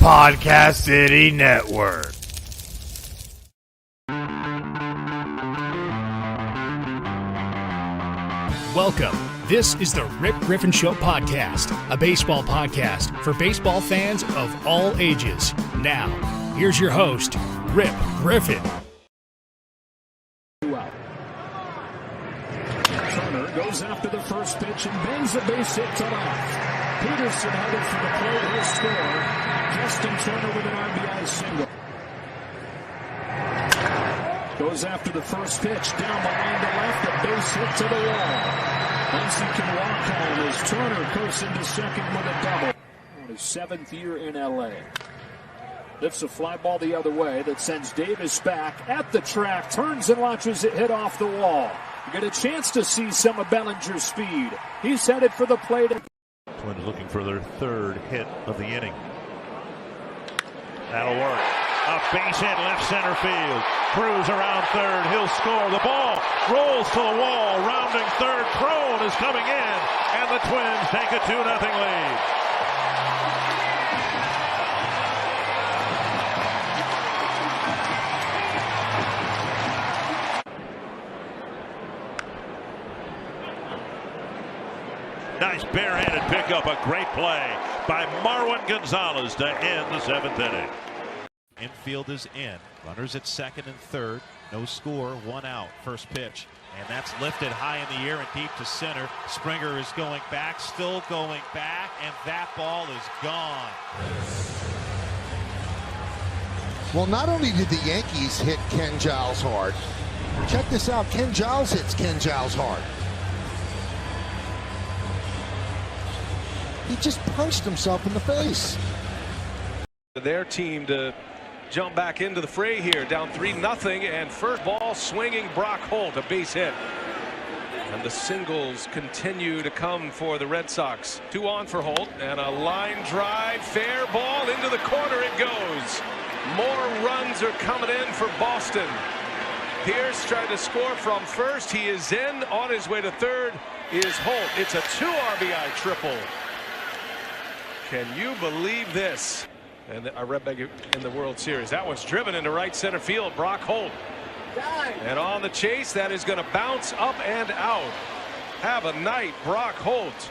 Podcast City Network. Welcome. This is the Rip Griffin Show podcast, a baseball podcast for baseball fans of all ages. Now, here's your host, Rip Griffin. Turner goes after the first pitch and bangs a base hit to left. Peterson headed for the plate. He'll score. Justin Turner with an RBI single. Goes after the first pitch. Down the line to left. A base hit to the wall. Once he can walk home as Turner goes into second with a double. On his 7th year in L.A. Lifts a fly ball the other way that sends Davis back at the track. Turns and watches it hit off the wall. You get a chance to see some of Bellinger's speed. He's headed for the plate. Twins looking for their third hit of the inning. That'll work. A base hit left center field. Cruz around third. He'll score. The ball rolls to the wall. Rounding third. Crone is coming in. And the Twins take a 2-0 lead. Nice barehanded pickup, a great play by Marwin Gonzalez to end the 7th inning. Infield is in. Runners at second and third. No score, 1 out. First pitch. And that's lifted high in the air and deep to center. Springer is going back, still going back, and that ball is gone. Well, not only did the Yankees hit Ken Giles hard, check this out. Ken Giles hits Ken Giles hard. He just punched himself in the face. Their team to jump back into the fray here, down 3-0, and first ball swinging Brock Holt, a base hit. And the singles continue to come for the Red Sox. 2 on for Holt, and a line drive, fair ball into the corner it goes. More runs are coming in for Boston. Pierce trying to score from first. He is in. On his way to third is Holt. It's a 2 RBI triple. Can you believe this? And a red bag in the World Series. That one's driven into right center field. Brock Holt. And on the chase, that is going to bounce up and out. Have a night, Brock Holt.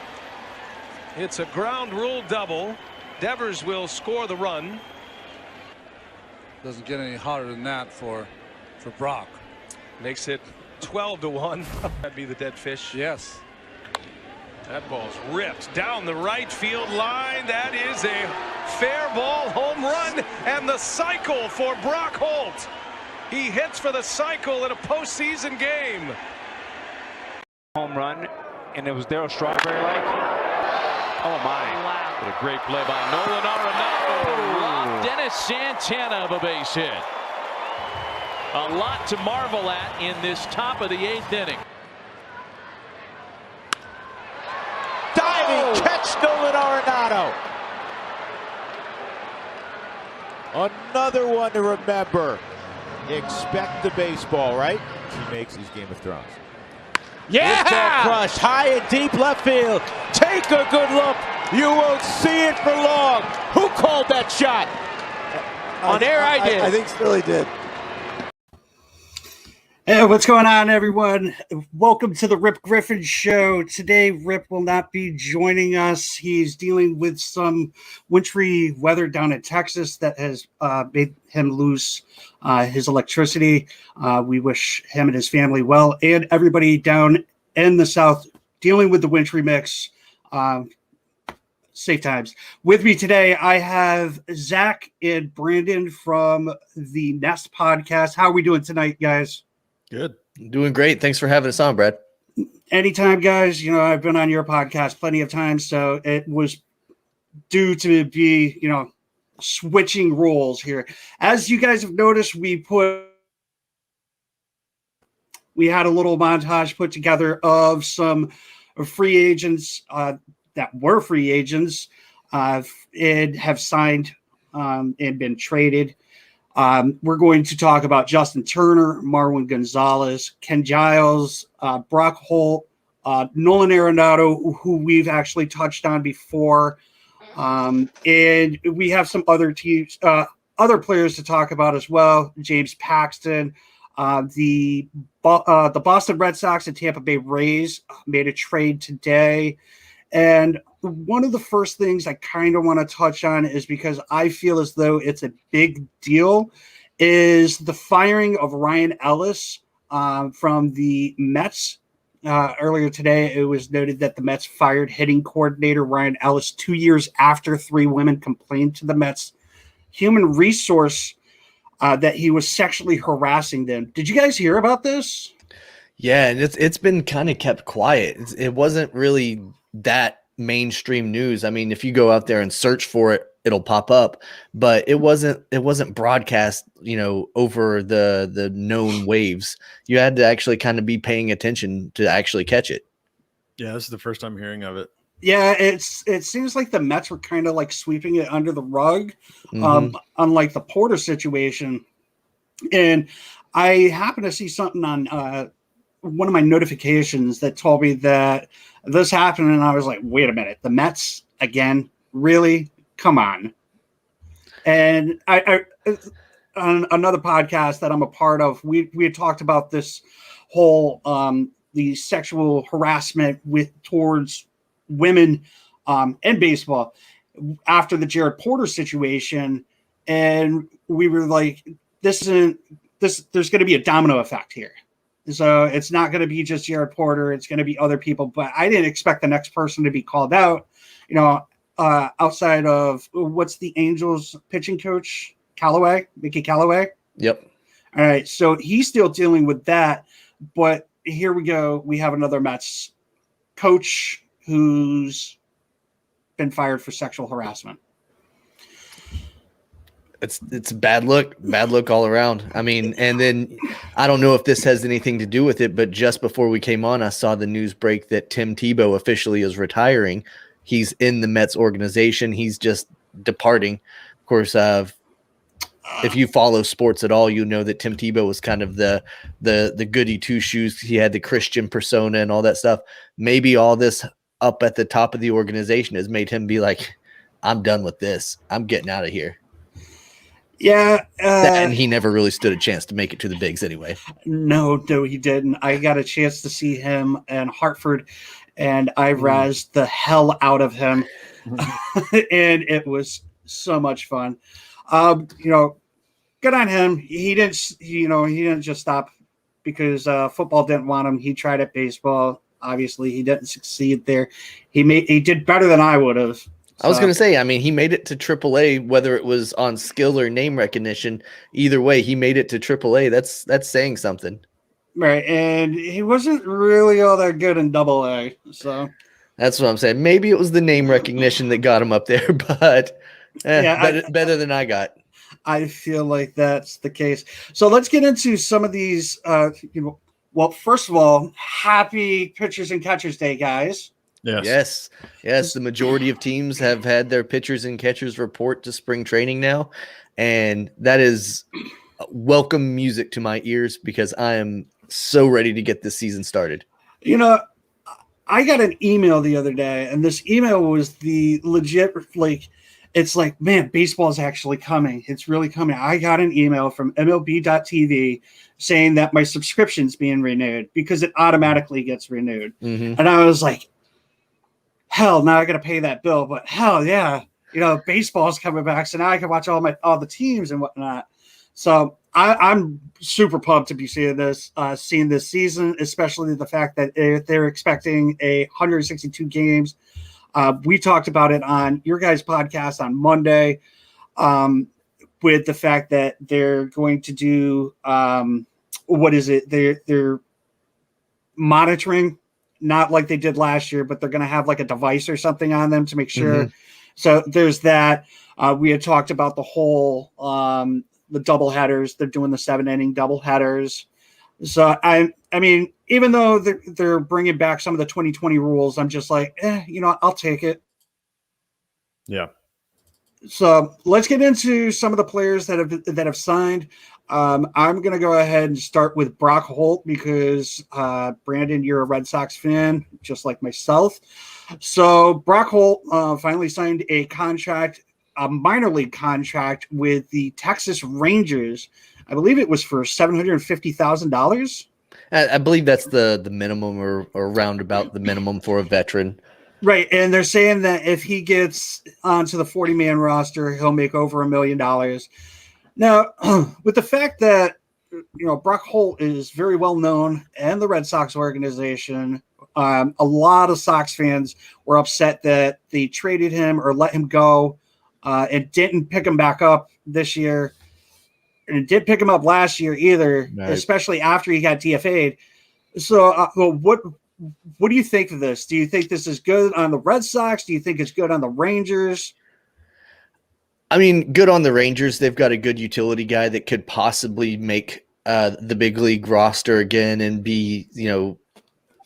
It's a ground rule double. Devers will score the run. Doesn't get any hotter than that for Brock. Makes it 12-1. That'd be the dead fish. Yes. That ball's ripped down the right field line. That is a fair ball home run, and the cycle for Brock Holt. He hits for the cycle in a postseason game. Home run, and it was Darryl Strawberry-like. Oh my! Wow. What a great play by Nolan Arenado. Robbed Dennis Santana of a base hit. A lot to marvel at in this top of the 8th inning. Diving catch, Nolan Arenado. Another one to remember. Expect the baseball, right? He makes his Game of Thrones. Yeah! Ball crushed high and deep left field. Take a good look. You won't see it for long. Who called that shot? On air, I did. I think Stilly did. Hey, what's going on, everyone? Welcome to the Rip Griffin Show. Today, Rip will not be joining us. He's dealing with some wintry weather down in Texas that has made him lose his electricity. We wish him and his family well, and everybody down in the South dealing with the wintry mix. Safe times. With me today, I have Zach and Brandon from the Nest podcast. How are we doing tonight, guys? Good. Doing great. Thanks for having us on, Brad. Anytime, guys. You know, I've been on your podcast plenty of times, so it was due to be, switching roles here. As you guys have noticed, we had a little montage put together of some free agents that were free agents and have signed and been traded. We're going to talk about Justin Turner, Marwin Gonzalez, Ken Giles, Brock Holt, Nolan Arenado, who we've actually touched on before, And we have some other teams, other players to talk about as well. James Paxton, the Boston Red Sox and Tampa Bay Rays made a trade today. And one of the first things I kind of want to touch on is because I feel as though it's a big deal is the firing of Ryan Ellis from the Mets. Earlier today, it was noted that the Mets fired hitting coordinator Ryan Ellis 2 years after 3 women complained to the Mets human resource that he was sexually harassing them. Did you guys hear about this? Yeah, and it's been kind of kept quiet. It wasn't really that mainstream news. I mean, if you go out there and search for it, it'll pop up, but it wasn't broadcast, over the known waves. You had to actually kind of be paying attention to actually catch it. Yeah, this is the first time hearing of it. Yeah, it seems like the Mets were kind of like sweeping it under the rug, unlike the Porter situation. And I happened to see something on one of my notifications that told me that this happened, and I was like, wait a minute, the Mets again? Really? Come on. And I on another podcast that I'm a part of, we had talked about this whole the sexual harassment towards women in baseball after the Jared Porter situation, and we were like, there's going to be a domino effect here. So it's not going to be just Jared Porter, it's going to be other people. But I didn't expect the next person to be called out, outside of what's the Angels pitching coach, Mickey Callaway. Yep. All right, so he's still dealing with that, but here we go. We have another Mets coach who's been fired for sexual harassment. It's bad look all around. I mean, and then I don't know if this has anything to do with it, but just before we came on, I saw the news break that Tim Tebow officially is retiring. He's in the Mets organization. He's just departing. Of course, if you follow sports at all, you know that Tim Tebow was kind of the goody two shoes. He had the Christian persona and all that stuff. Maybe all this up at the top of the organization has made him be like, I'm done with this. I'm getting out of here. Yeah. And he never really stood a chance to make it to the bigs anyway. No, he didn't. I got a chance to see him in Hartford, and I razzed the hell out of him. And it was so much fun. Good on him. He didn't just stop because football didn't want him. He tried at baseball. Obviously, he didn't succeed there. He did better than I would have. I was going to say, I mean, he made it to AAA, whether it was on skill or name recognition. Either way, he made it to AAA. That's saying something. Right, and he wasn't really all that good in AA. So that's what I'm saying. Maybe it was the name recognition that got him up there, but better than I got. I feel like that's the case. So let's get into some of these. Well, first of all, happy Pitchers and Catchers Day, guys. Yes. The majority of teams have had their pitchers and catchers report to spring training now, and that is welcome music to my ears because I am so ready to get this season started. I got an email the other day, and this email was the legit, it's like, man, baseball is actually coming. It's really coming. I got an email from MLB.TV saying that my subscription's being renewed because it automatically gets renewed. Mm-hmm. And I was like, hell, now I got to pay that bill. But hell yeah, baseball's coming back, so now I can watch all the teams and whatnot. So I'm super pumped to be seeing this season, especially the fact that they're expecting 162 games. We talked about it on your guys' podcast on Monday, with the fact that they're going to do they're monitoring. Not like they did last year, but they're going to have like a device or something on them to make sure. Mm-hmm. So there's that. We had talked about the whole the doubleheaders. They're doing the 7-inning doubleheaders. So I mean, even though they're bringing back some of the 2020 rules, I'm just like, I'll take it. Yeah. So let's get into some of the players that have signed. I'm going to go ahead and start with Brock Holt because, Brandon, you're a Red Sox fan, just like myself. So Brock Holt finally signed a contract, a minor league contract with the Texas Rangers. I believe it was for $750,000. I believe that's the minimum or roundabout the minimum for a veteran. Right, and they're saying that if he gets onto the 40-man roster, he'll make over $1 million. Now, with the fact that Brock Holt is very well known and the Red Sox organization, a lot of Sox fans were upset that they traded him or let him go and didn't pick him back up this year, and it didn't pick him up last year either, right, especially after he got DFA'd. So, what do you think of this? Do you think this is good on the Red Sox? Do you think it's good on the Rangers? I mean, good on the Rangers. They've got a good utility guy that could possibly make the big league roster again and be,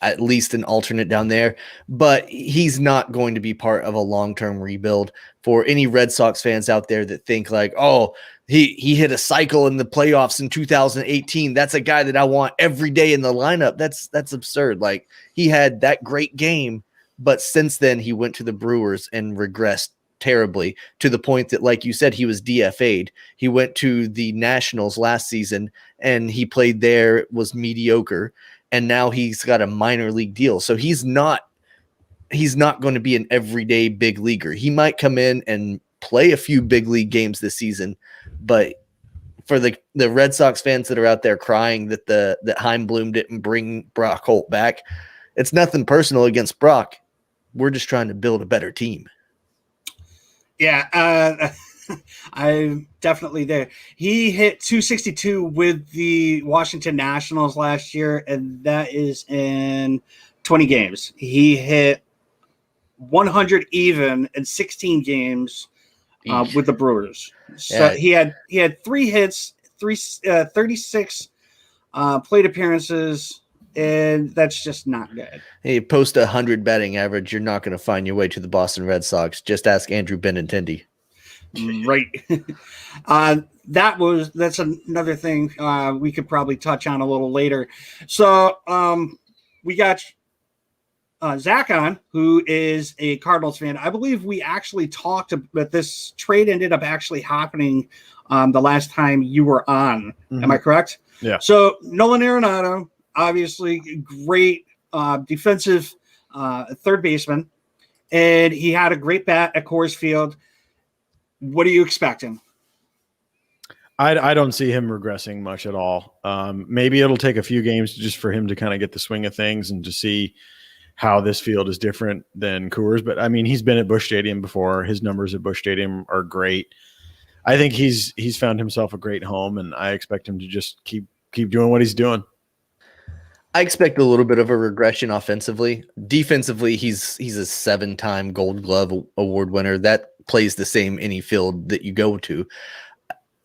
at least an alternate down there. But he's not going to be part of a long-term rebuild. For any Red Sox fans out there that think like, oh, he hit a cycle in the playoffs in 2018. That's a guy that I want every day in the lineup. That's absurd. Like, he had that great game, but since then he went to the Brewers and regressed terribly to the point that, like you said, he was DFA'd. He went to the Nationals last season and he played there, was mediocre, and now he's got a minor league deal. So he's not going to be an everyday big leaguer. He might come in and play a few big league games this season, but for the Red Sox fans that are out there crying that that Heimblum didn't bring Brock Holt back, it's nothing personal against Brock. We're just trying to build a better team. Yeah, I'm definitely there. He hit 262 with the Washington Nationals last year, and that is in 20 games. He hit 100 even in 16 games with the Brewers. So yeah. he had 3 hits, 36 plate appearances, and that's just not good. Hey, post 100 batting average, you're not going to find your way to the Boston Red Sox. Just ask Andrew Benintendi. Right. That's another thing we could probably touch on a little later. So we got Zach on, who is a Cardinals fan. I believe we actually talked about this trade ended up actually happening the last time you were on. Mm-hmm. Am I correct? Yeah. So Nolan Arenado, obviously great defensive third baseman, and he had a great bat at Coors Field. What are you expecting? I don't see him regressing much at all. Maybe it'll take a few games just for him to kind of get the swing of things and to see how this field is different than Coors. But I mean, he's been at Busch Stadium before. His numbers at Busch Stadium are great. I think he's found himself a great home, and I expect him to just keep doing what he's doing. I expect a little bit of a regression offensively. Defensively, he's a 7-time Gold Glove award winner. That plays the same any field that you go to.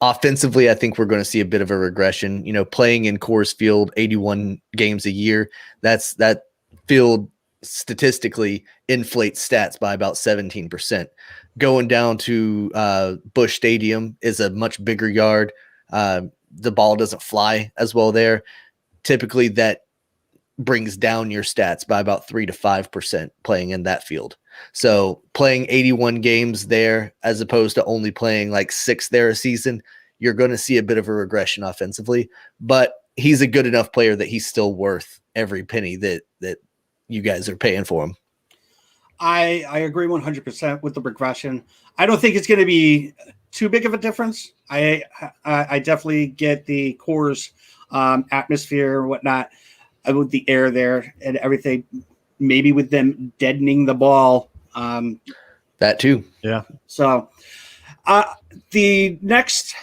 Offensively, I think we're going to see a bit of a regression. Playing in Coors Field 81 games a year, that field statistically inflates stats by about 17%. Going down to Busch Stadium is a much bigger yard. The ball doesn't fly as well there. Typically, that brings down your stats by about 3 to 5% playing in that field. So playing 81 games there as opposed to only playing like 6 there a season, you're going to see a bit of a regression offensively, but he's a good enough player that he's still worth every penny that you guys are paying for him. I agree 100% with the regression. I don't think it's going to be too big of a difference. I definitely get the Coors atmosphere and whatnot, with the air there and everything, maybe with them deadening the ball. That too. Yeah. So the next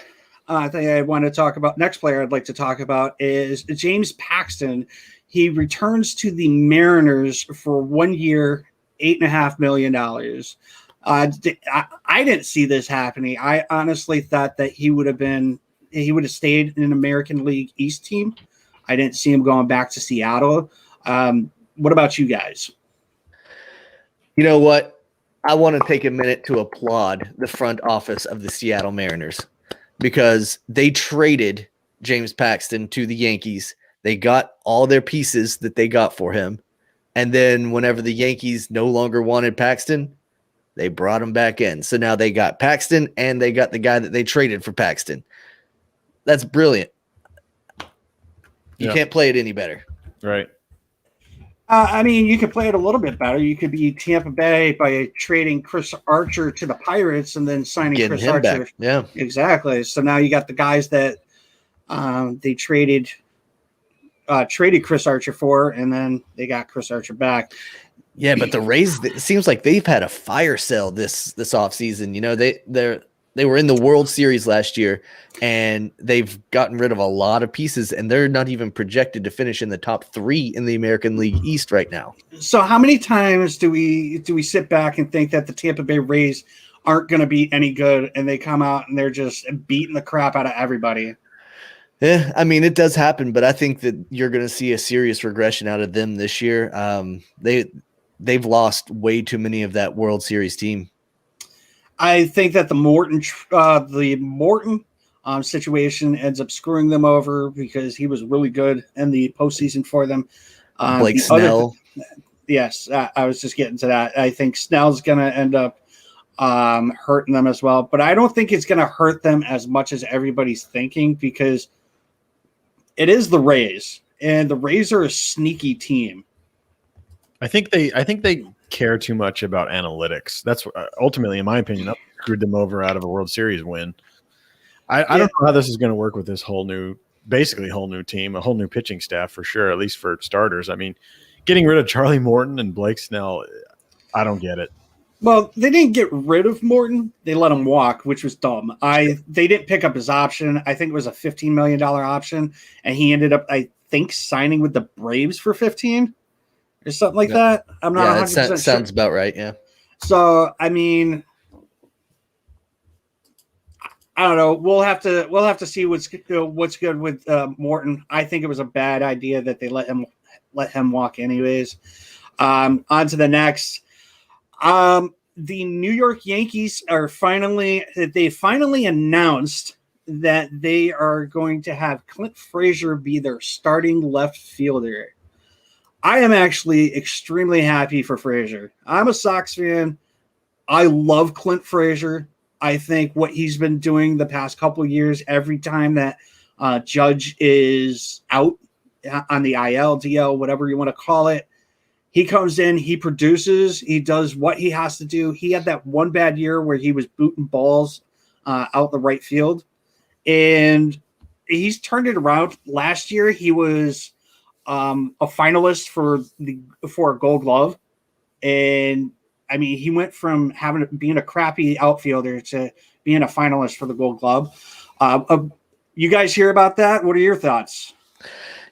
thing I want to talk about, next player I'd like to talk about is James Paxton. He returns to the Mariners for 1 year, $8.5 million. I didn't see this happening. I honestly thought that he would have stayed in an American League East team. I didn't see him going back to Seattle. What about you guys? You know what? I want to take a minute to applaud the front office of the Seattle Mariners because they traded James Paxton to the Yankees. They got all their pieces that they got for him. And then whenever the Yankees no longer wanted Paxton, they brought him back in. So now they got Paxton and they got the guy that they traded for Paxton. That's brilliant. You can't play it any better. Right. I mean, you could play it a little bit better. You could be Tampa Bay by trading Chris Archer to the Pirates and then signing Getting Chris him Archer. back. Yeah. Exactly. So now you got the guys that they traded Chris Archer for, and then they got Chris Archer back. Yeah, but the Rays, it seems like they've had a fire sale this offseason. You know, they were in the World Series last year, and they've gotten rid of a lot of pieces, and they're not even projected to finish in the top 3 in the American League East right now. So how many times do we sit back and think that the Tampa Bay Rays aren't going to be any good, and they come out and they're just beating the crap out of everybody? Yeah, I mean, it does happen, but I think that you're going to see a serious regression out of them this year. They've lost way too many of that World Series team. I think that the Morton situation ends up screwing them over because he was really good in the postseason for them. Blake Snell. Yes, I was just getting to that. I think Snell's going to end up hurting them as well, but I don't think it's going to hurt them as much as everybody's thinking because it is the Rays, and the Rays are a sneaky team. I think they care too much about analytics. That's ultimately, in my opinion, that screwed them over out of a World Series win. I don't know how this is going to work with this whole new team, a whole new pitching staff for sure, at least for starters. I mean, getting rid of Charlie Morton and Blake Snell, I don't get it. Well, they didn't get rid of Morton. They let him walk, which was dumb. They didn't pick up his option. I think it was a $15 million option, and he ended up, I think, signing with the Braves for 15 or something like that. I'm not 100% sure. Sounds about right, yeah. So, I mean, I don't know. We'll have to see what's good with Morton. I think it was a bad idea that they let him walk anyways. On to the next. The New York Yankees finally announced that they are going to have Clint Frazier be their starting left fielder. I am actually extremely happy for Frazier. I'm a Sox fan. I love Clint Frazier. I think what he's been doing the past couple of years, every time that Judge is out on the IL, DL, whatever you want to call it, he comes in, he produces, he does what he has to do. He had that one bad year where he was booting balls out the right field, and he's turned it around. Last year, he was a finalist for a Gold Glove, and I mean, he went from being a crappy outfielder to being a finalist for the Gold Glove. You guys hear about that? What are your thoughts?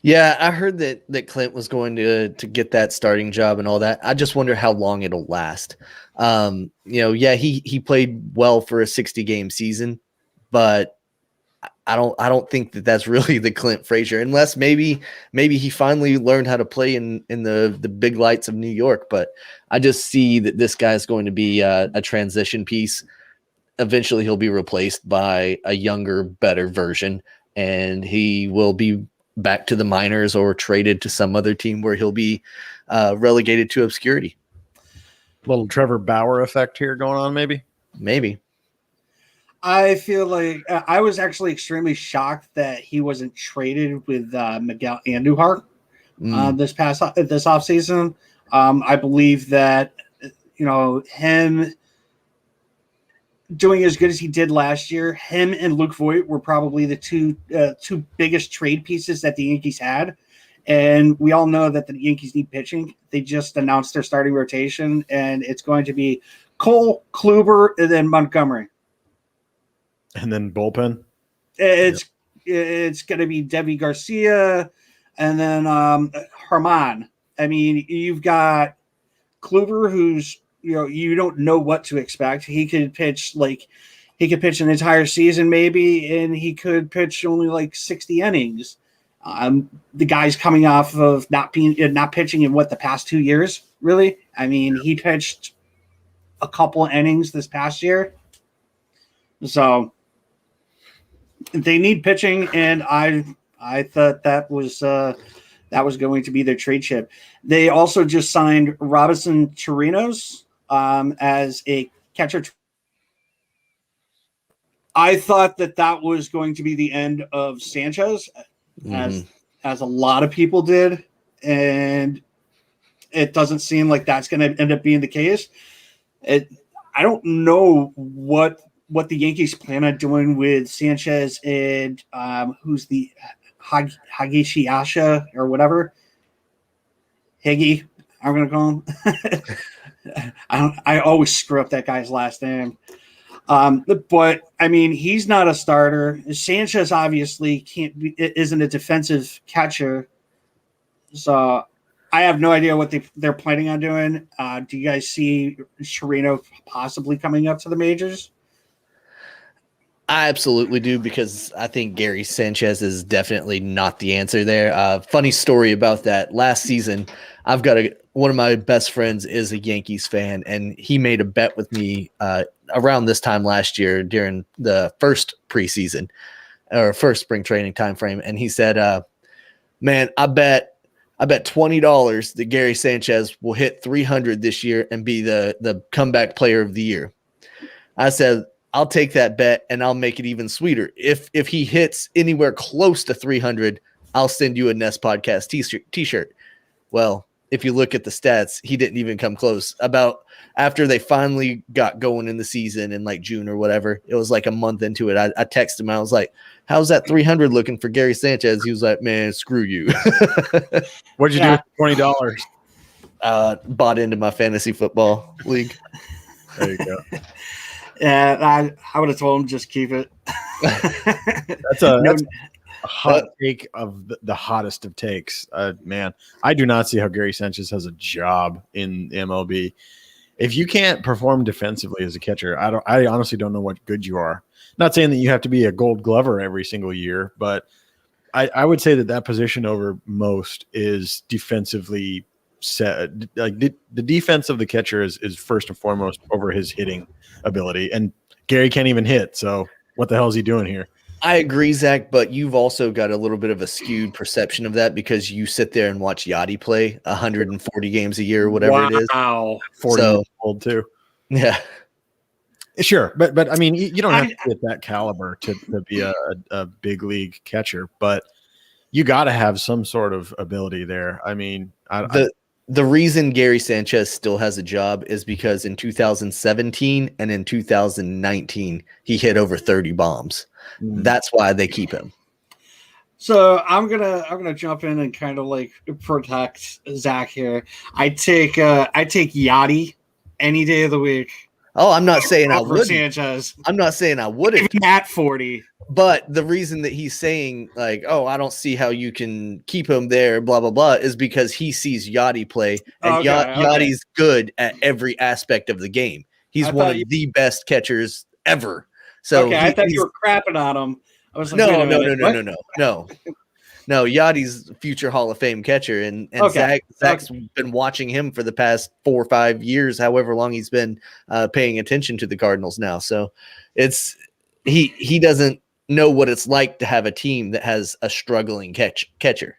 Yeah, I heard that Clint was going to get that starting job and all that. I just wonder how long it'll last. He played well for a 60-game season, but I don't think that that's really the Clint Frazier, unless maybe he finally learned how to play in the big lights of New York. But I just see that this guy's going to be a transition piece. Eventually, he'll be replaced by a younger, better version, and he will be back to the minors or traded to some other team where he'll be relegated to obscurity. Little Trevor Bauer effect here going on, maybe. I feel like I was actually extremely shocked that he wasn't traded with Miguel Andujar this offseason. I believe that him doing as good as he did last year, him and Luke Voigt were probably the two biggest trade pieces that the Yankees had. And we all know that the Yankees need pitching. They just announced their starting rotation, and it's going to be Cole, Kluber, and then Montgomery. And then bullpen? It's going to be Devi Garcia and then Herman. I mean, you've got Kluber, who's, you don't know what to expect. He could pitch an entire season maybe, and he could pitch only like 60 innings. The guy's coming off of not pitching in the past 2 years, really. I mean, he pitched a couple of innings this past year. So they need pitching, and I thought that was that was going to be their trade chip. They also just signed Robinson Chirinos as a catcher. I thought that was going to be the end of Sanchez, as a lot of people did, and it doesn't seem like that's going to end up being the case. I don't know what the Yankees plan on doing with Sanchez and who's the Higashiasha or whatever. Higgy, I'm going to call him. I always screw up that guy's last name. But I mean, he's not a starter. Sanchez obviously isn't a defensive catcher. So I have no idea what they're planning on doing. Do you guys see Chirino possibly coming up to the majors? I absolutely do, because I think Gary Sanchez is definitely not the answer there. Funny story about that. Last season, I've got one of my best friends is a Yankees fan, and he made a bet with me around this time last year during the first preseason or first spring training time frame. And he said, man, I bet $20 that Gary Sanchez will hit 300 this year and be the comeback player of the year. I said, I'll take that bet, and I'll make it even sweeter. If he hits anywhere close to 300, I'll send you a Nest Podcast t-shirt. Well, if you look at the stats, he didn't even come close. About after they finally got going in the season in like June or whatever, it was like a month into it. I texted him. I was like, how's that 300 looking for Gary Sanchez? He was like, man, screw you. What'd you do with $20? Bought into my fantasy football league. There you go. Yeah, I would have told him just keep it. That's a hot take of the hottest of takes. Man, I do not see how Gary Sanchez has a job in MLB. If you can't perform defensively as a catcher, I honestly don't know what good you are. Not saying that you have to be a Gold Glover every single year, but I would say that position over most is defensively set. Like the defense of the catcher is first and foremost over his hitting ability, and Gary can't even hit. So what the hell is he doing here? I agree, Zach, but you've also got a little bit of a skewed perception of that because you sit there and watch Yachty play 140 games a year or whatever it is. Wow, 40 years old too. Yeah, sure, but I mean, you don't have to be at that caliber to be a big league catcher, but you got to have some sort of ability there. I mean, the reason Gary Sanchez still has a job is because in 2017 and in 2019 he hit over 30 bombs. That's why they keep him. So I'm gonna jump in and kind of like protect Zach here. I take Yachty any day of the week. Oh, I'm not saying I wouldn't. Sanchez. I'm not saying I wouldn't. Even at 40. But the reason that he's saying like, oh, I don't see how you can keep him there, blah, blah, blah, is because he sees Yachty play. And Yachty's good at every aspect of the game. He's one of the best catchers ever. So I thought you were crapping on him. I was like, no. No, Yachty's future Hall of Fame catcher. And Zach's been watching him for the past 4 or 5 years, however long he's been paying attention to the Cardinals now. So he doesn't know what it's like to have a team that has a struggling catcher.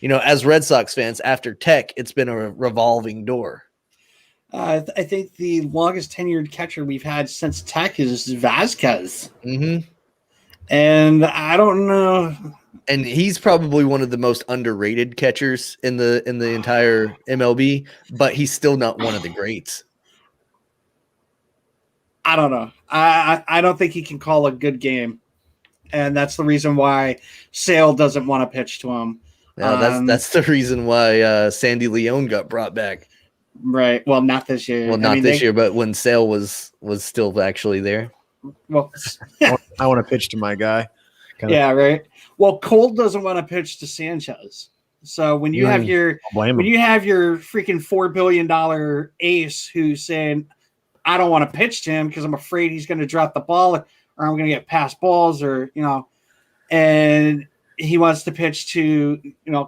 You know, as Red Sox fans, after Tech, it's been a revolving door. I think the longest tenured catcher we've had since Tech is Vasquez. Mm-hmm. And I don't know. And he's probably one of the most underrated catchers in the entire MLB, but he's still not one of the greats. I don't know. I don't think he can call a good game. And that's the reason why Sale doesn't want to pitch to him. No, that's the reason why Sandy Leone got brought back. Right. Well, not this year. Well, not this year, but when Sale was still actually there. Well, I want to pitch to my guy. Right. Well, Cole doesn't want to pitch to Sanchez. So when you have your freaking $4 billion ace who's saying, I don't want to pitch to him because I'm afraid he's going to drop the ball or I'm going to get past balls or, and he wants to pitch to,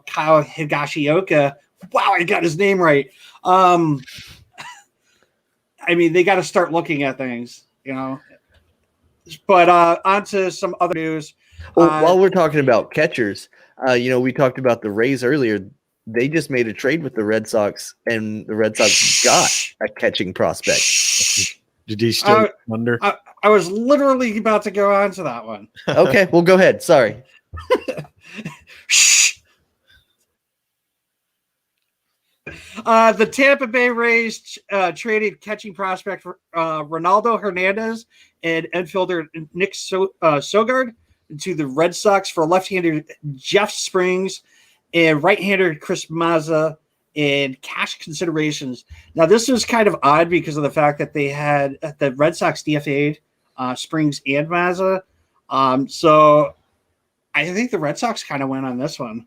Kyle Higashioka. Wow, I got his name right. I mean, they got to start looking at things, But on to some other news. Well, while we're talking about catchers, we talked about the Rays earlier. They just made a trade with the Red Sox, and the Red Sox got a catching prospect. Did he still wonder? I was literally about to go on to that one. Okay, well, go ahead. Sorry. The Tampa Bay Rays traded catching prospect Ronaldo Hernandez and infielder Nick Sogard to the Red Sox for left-hander Jeff Springs and right-hander Chris Mazza and cash considerations. Now, this was kind of odd because of the fact that they had the Red Sox DFA'd Springs and Mazza. So I think the Red Sox kind of went on this one.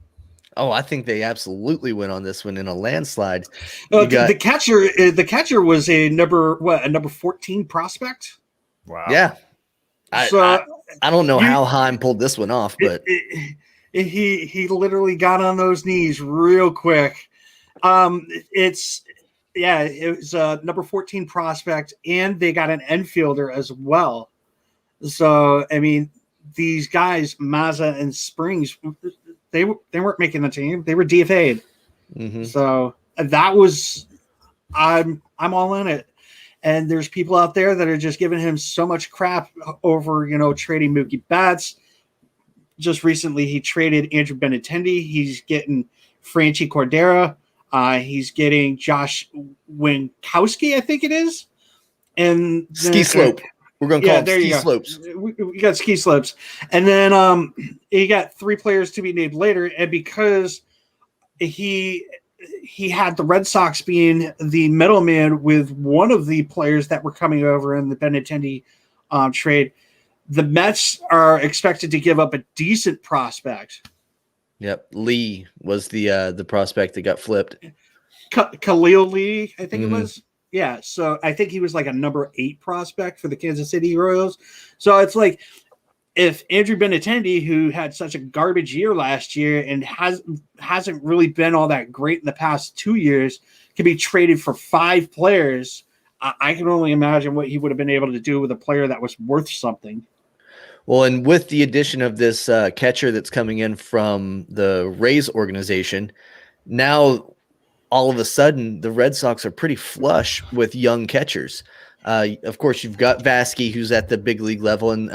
Oh, I think they absolutely went on this one in a landslide. The catcher was a number 14 prospect. Wow. Yeah. I don't know how Heim pulled this one off, but he literally got on those knees real quick. It was a number 14 prospect, and they got an infielder as well. So, I mean, these guys, Mazza and Springs, they weren't making the team. They were DFA'd. Mm-hmm. So that was, I'm all in it. And there's people out there that are just giving him so much crap over, trading Mookie Betts. Just recently, he traded Andrew Benintendi. He's getting Franchi Cordero. He's getting Josh Winkowski, I think it is. And Ski Slope. We're going to call them Ski Slopes. We got Ski Slopes. And then he got 3 players to be named later. And because he had the Red Sox being the middleman with one of the players that were coming over in the Benintendi trade, the Mets are expected to give up a decent prospect. Yep. Lee was the prospect that got flipped. Khalil Lee, I think it was. Yeah, so I think he was like a number 8 prospect for the Kansas City Royals. So it's like if Andrew Benintendi, who had such a garbage year last year and hasn't really been all that great in the past 2 years, can be traded for 5 players, I can only imagine what he would have been able to do with a player that was worth something. Well, and with the addition of this catcher that's coming in from the Rays organization, now all of a sudden the Red Sox are pretty flush with young catchers. Of course, you've got Vasquez, who's at the big league level, and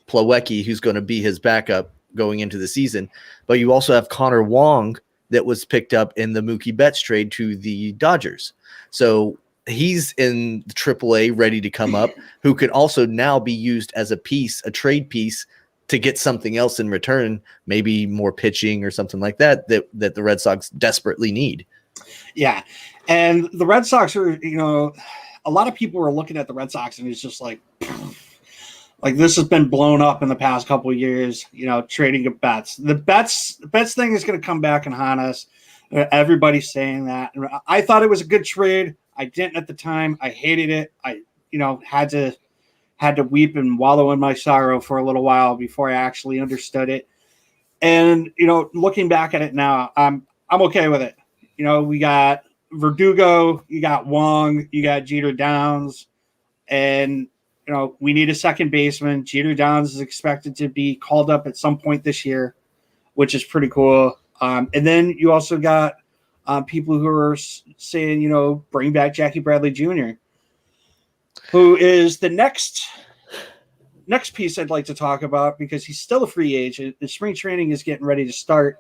Plawecki, who's going to be his backup going into the season. But you also have Connor Wong that was picked up in the Mookie Betts trade to the Dodgers. So he's in AAA ready to come up, who could also now be used as a trade piece to get something else in return, maybe more pitching or something like that the Red Sox desperately need. Yeah. And the Red Sox are, a lot of people are looking at the Red Sox and it's just like this has been blown up in the past couple of years, trading of Betts. The Betts thing is going to come back and haunt us. Everybody's saying that. I thought it was a good trade. I didn't at the time. I hated it. I, had to weep and wallow in my sorrow for a little while before I actually understood it. And, looking back at it now, I'm okay with it. We got Verdugo, you got Wong, you got Jeter Downs, and, we need a second baseman. Jeter Downs is expected to be called up at some point this year, which is pretty cool. And then you also got people who are saying, bring back Jackie Bradley Jr., who is the next piece I'd like to talk about because he's still a free agent. The spring training is getting ready to start.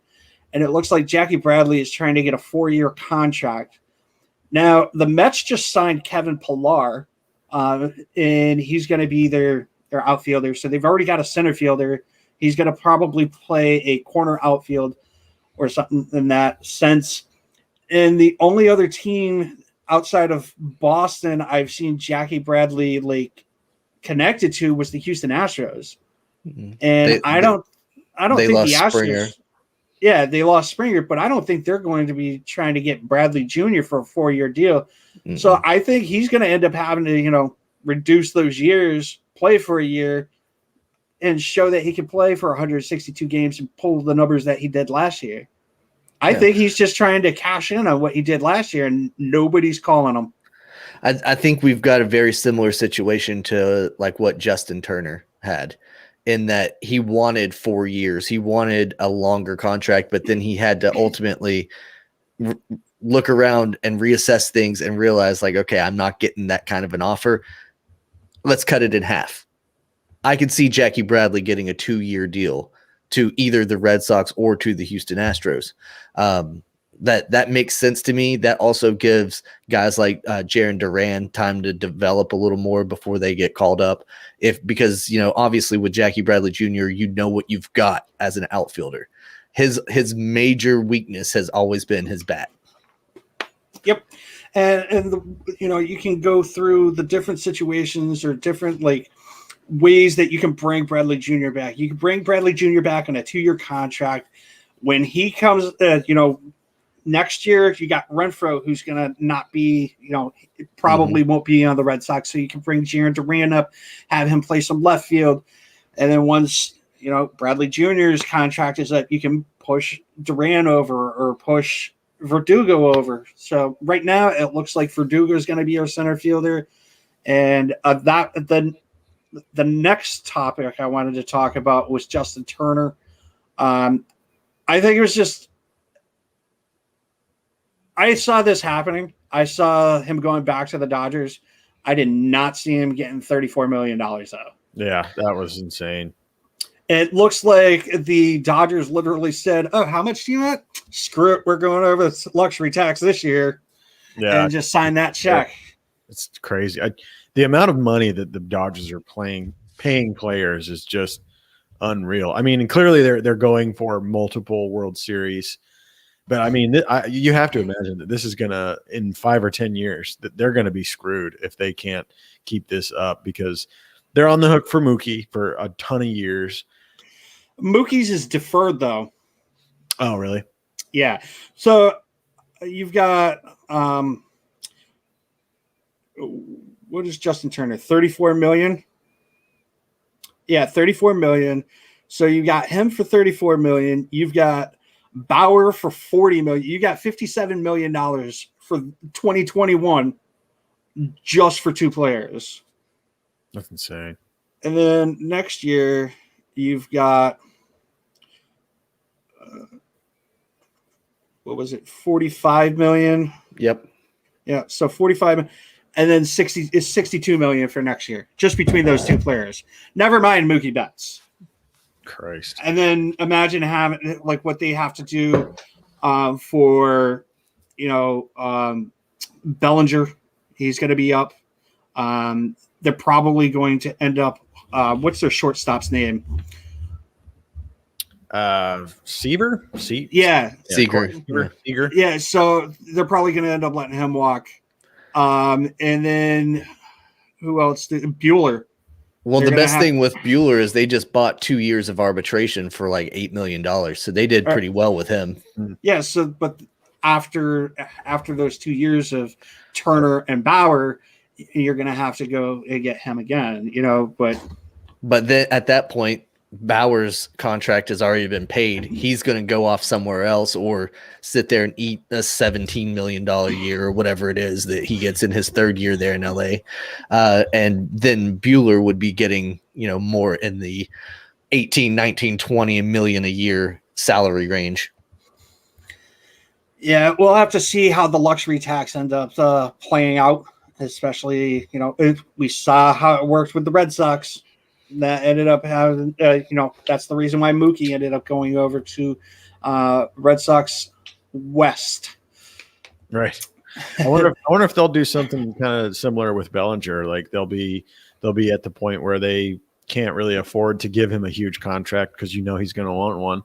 And it looks like Jackie Bradley is trying to get a 4-year contract. Now, the Mets just signed Kevin Pillar, and he's going to be their outfielder. So they've already got a center fielder. He's going to probably play a corner outfield or something in that sense. And the only other team outside of Boston I've seen Jackie Bradley connected to was the Houston Astros. Mm-hmm. And I don't think the Astros. Springer. Yeah, they lost Springer, but I don't think they're going to be trying to get Bradley Jr. for a 4-year deal. Mm-hmm. So I think he's going to end up having to, reduce those years, play for a year, and show that he can play for 162 games and pull the numbers that he did last year. I think he's just trying to cash in on what he did last year, and nobody's calling him. I think we've got a very similar situation to like what Justin Turner had, in that he wanted 4 years. He wanted a longer contract, but then he had to ultimately look around and reassess things and realize, like, okay, I'm not getting that kind of an offer. Let's cut it in half. I could see Jackie Bradley getting a 2-year deal to either the Red Sox or to the Houston Astros. That makes sense to me. That also gives guys like Jarren Duran time to develop a little more before they get called up. Because obviously with Jackie Bradley Jr., what you've got as an outfielder. His major weakness has always been his bat. Yep. And you can go through the different situations or different ways that you can bring Bradley Jr. back. You can bring Bradley Jr. back on a 2-year contract. When he comes, next year you got Renfroe, who's going to not be, probably won't be on the Red Sox. So you can bring Jarren Duran up, have him play some left field. And then once, Bradley Jr.'s contract is up, you can push Duran over or push Verdugo over. So right now it looks like Verdugo is going to be our center fielder. And the next topic I wanted to talk about was Justin Turner. I think it was just, I saw this happening. I saw him going back to the Dodgers. I did not see him getting $34 million though. Yeah, that was insane. It looks like the Dodgers literally said, "Oh, how much do you want? Screw it, we're going over luxury tax this year." Yeah, and just sign that check. It's crazy. The amount of money that the Dodgers are paying players is just unreal. I mean, and clearly they're going for multiple World Series, but I mean, you have to imagine that this is gonna, in 5 or 10 years, that they're gonna be screwed if they can't keep this up, because they're on the hook for Mookie for a ton of years. Mookie's is deferred though. Oh, really? Yeah. So you've got what is Justin Turner? 34 million. Yeah, 34 million. So you got him for 34 million. You've got Bauer for 40 million. You got $57 million for 2021 just for 2 players. That's insane. And then next year you've got what was it? 45 million. Yep. Yeah. So 45, and then 62 million for next year, just between those 2 players. Never mind Mookie Betts. Christ. And then imagine having what they have to do for, Bellinger. He's going to be up. They're probably going to end up. What's their shortstop's name? Seaver? Yeah. Seager. Yeah, so they're probably going to end up letting him walk. And then who else? Bueller. Well, the best thing with Bueller is they just bought 2 years of arbitration for like $8 million. So they did pretty well with him. Yeah, so but after those 2 years of Turner and Bauer, you're going to have to go and get him again, but then at that point, Bauer's contract has already been paid. He's going to go off somewhere else or sit there and eat a $17 million year or whatever it is that he gets in his 3rd year there in LA. And then Bueller would be getting, more in the 18, 19, 20 million a year salary range. Yeah, we'll have to see how the luxury tax ends up playing out, especially, we saw how it worked with the Red Sox. That ended up having, that's the reason why Mookie ended up going over to Red Sox West. Right. I wonder if they'll do something kind of similar with Bellinger. Like they'll be at the point where they can't really afford to give him a huge contract because he's going to want one.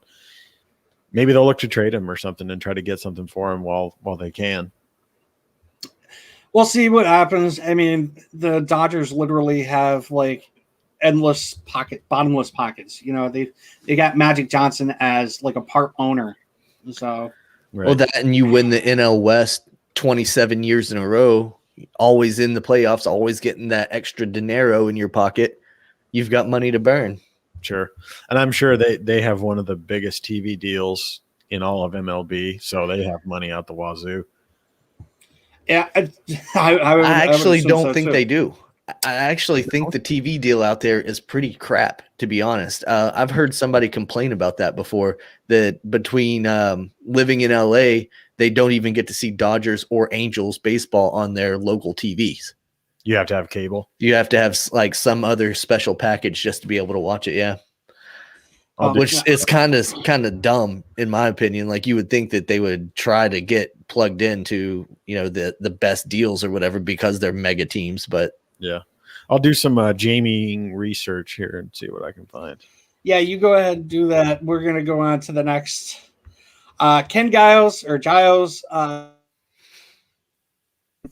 Maybe they'll look to trade him or something and try to get something for him while they can. We'll see what happens. I mean, the Dodgers literally have bottomless pockets. They got Magic Johnson as a part owner. So, right. Well, that, and you win the NL West 27 years in a row, always in the playoffs, always getting that extra dinero in your pocket. You've got money to burn. Sure. And I'm sure they have one of the biggest TV deals in all of MLB, so they have money out the wazoo. Yeah, I actually don't think they do. I actually think the TV deal out there is pretty crap, to be honest. I've heard somebody complain about that before, that between living in LA, they don't even get to see Dodgers or Angels baseball on their local TVs. You have to have cable. You have to have like some other special package just to be able to watch it. Yeah. Which is kind of dumb in my opinion. Like you would think that they would try to get plugged into, the best deals or whatever because they're mega teams, but yeah. I'll do some Jamie research here and see what I can find. Yeah, you go ahead and do that. We're going to go on to the next. Ken Giles,